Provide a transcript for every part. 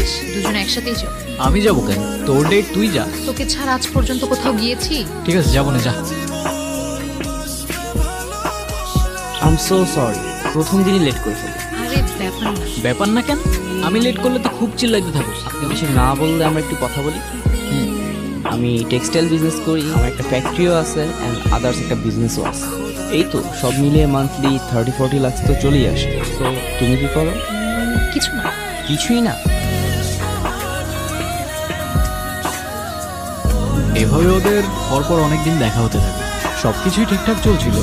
বলিস দুজনে একসাথেই চল। আমি যাবো কেন? তোর ডেট তুই যা। তোকে ছাড়া আজ পর্যন্ত কোথাও গিয়েছি? ঠিক আছে, যাবো না, যা। আই এম সো সরি, প্রথম দিনই লেট করে ফেলি। আরে ব্যাপার না। ব্যাপার না কেন? আমি লেট করলে তো খুব চিল্লাইতে থাকোস। আপনি বেশি না বললে আমরা একটু কথা বলি। আমি টেক্সটাইল বিজনেস করি, আমার একটা ফ্যাক্টরিও আছে অ্যান্ড আদার্স একটা বিজনেসও আছে। এই তো সব মিলিয়ে মান্থলি 30-40 লাখ তো চলেই আসে। তো তুমি কি করো? কিছু না। কিছুই না? এভাবে ওদের পরপর অনেকদিন দেখা হতে থাকে। সব কিছুই ঠিকঠাক চলছিল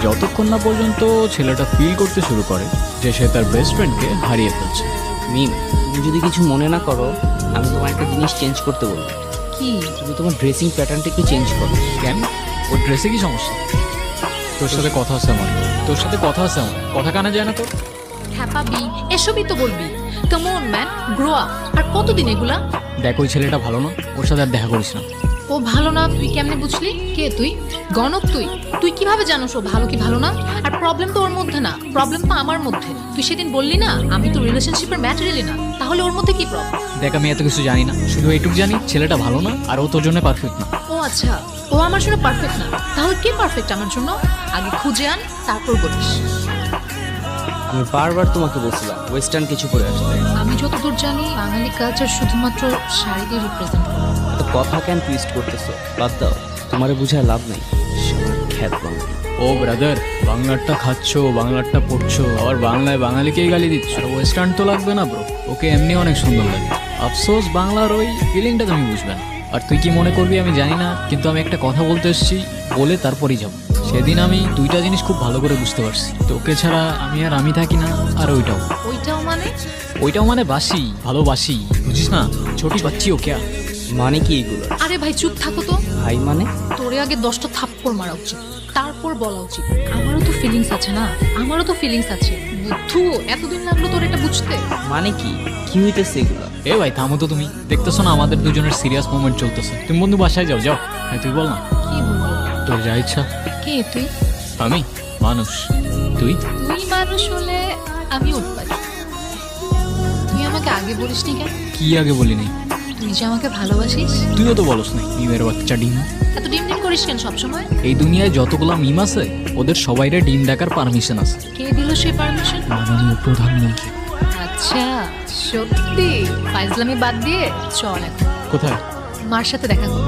যতক্ষণ না পর্যন্ত ছেলেটা ফিল করতে শুরু করে যে সে তার বেস্ট ফ্রেন্ডকে হারিয়ে ফেলছে। মিম, তুমি যদি কিছু মনে না করো, আমি তোমার একটা জিনিস চেঞ্জ করতে বলবো। কি? তুমি তোমার ড্রেসিং প্যাটার্নটা একটু চেঞ্জ করো। কেন? ওর ড্রেসে কি সমস্যা? তোর সাথে কথা আছে আমার, তোর সাথে কথা আছে আমার, কথা কানে যায় না তোর? হ্যাপাবি এসবই তো বলবি। Come on man, grow up. আর কতদিন এগুলা? দেখ, ওই ছেলেটা ভালো না, ওর সাথে আর দেখা করিস না। ও ভালো না তুই কেমনে বুঝলি? কে তুই? গণক তুই? তুই কিভাবে জানোস ও ভালো কি ভালো না? আর প্রবলেম তো ওর মধ্যে না, প্রবলেম তো আমার মধ্যে। তুই সেদিন বললি না আমি তো রিলেশনশিপের ম্যাটেরিয়ালি না, তাহলে ওর মধ্যে কি প্রবলেম? দেখ, আমি এত কিছু জানি না, শুধু এইটুকু জানি ছেলেটা ভালো না আর ও তোর জন্য পারফেক্ট না। ও আচ্ছা, ও আমার জন্য পারফেক্ট না, তাহলে কে পারফেক্ট আমার জন্য? আগে খুঁজে আন, তারপর বলিস। আমি বারবার তোমাকে বলছিলাম ওয়েস্টার্ন কিছু করে আসতে। আমি যতদূর জানি বাঙালি কালচার শুধুমাত্র শাড়ি দিয়ে রিপ্রেজেন্ট করে। এত কথা কেন টুইস্ট করতেছো? বাদ দাও, তোমারে বুঝায় লাভ নাই। খ্যাত বাঙালি। ও ব্রাদার, বাংলারটা খাচ্ছো, বাংলারটা পড়ছো, আবার বাংলায় বাঙালিকেই গালি দিচ্ছ। আর ওয়েস্টার্ন তো লাগবে না ব্রো, ওকে এমনি অনেক সুন্দর লাগে। আফসোস বাংলার ওই ফিলিংটা তুমি বুঝবে না। আর তুই কি মনে করবি আমি জানি না, কিন্তু আমি একটা কথা বলতে এসেছি, বলে তারপরেই যাব। সেদিন আমি দুইটা জিনিস খুব ভালো করে বুঝতে পারছি, তোকে ছাড়া আমি আর আমি থাকি না, আর ওইটাও। ওইটাও মানে বাসি, ভালোবাসি, বুঝিস না? ছোটি বাচ্চি ও ক্যা? মানে কি এগুলো? আরে ভাই চুপ থাকো তো। ভাই মানে? তোরে আগে 10টা থাপ্পড় মারা উচিত, তারপর বলা উচিত। আমারও তো ফিলিংস আছে না, আমারও তো ফিলিংস আছে। বুদ্ধু, এতদিন লাগলো তোর এটা বুঝতে? মানে কি কি হইতেছে এগুলো? এ ভাই থামো তো, তুমি দেখতেছো না আমাদের দুজনের সিরিয়াস মোমেন্ট চলতেছে? তুমি বন্ধু বাসায় যাও, যাও। হ্যাঁ তুই বল না, কি বলবো? তোর যা ইচ্ছা। কে তুই? আমি মানুষ, তুই? তুই মানুষ হলে আমি উঠপাই। তুই আমাকে আগে বলিসনি কেন? কি আগে বলি নাই? তুই যে আমাকে ভালোবাসিস। তুইও তো বলস নাই, মিমের বাচ্চা ডিম। এত ডিম ডিম করিস কেন সবসময়? এই দুনিয়ায় যতগুলা মিম আছে ওদের সবাইরে ডিম ডাকার পারমিশন আছে কে দিল সেই পারমিশন? মাননীয় প্রধানমন্ত্রী। আচ্ছা, সত্যি? ফাইজলামি বাদ দিয়ে চল এখন কোথায়? মার সাথে দেখা কর।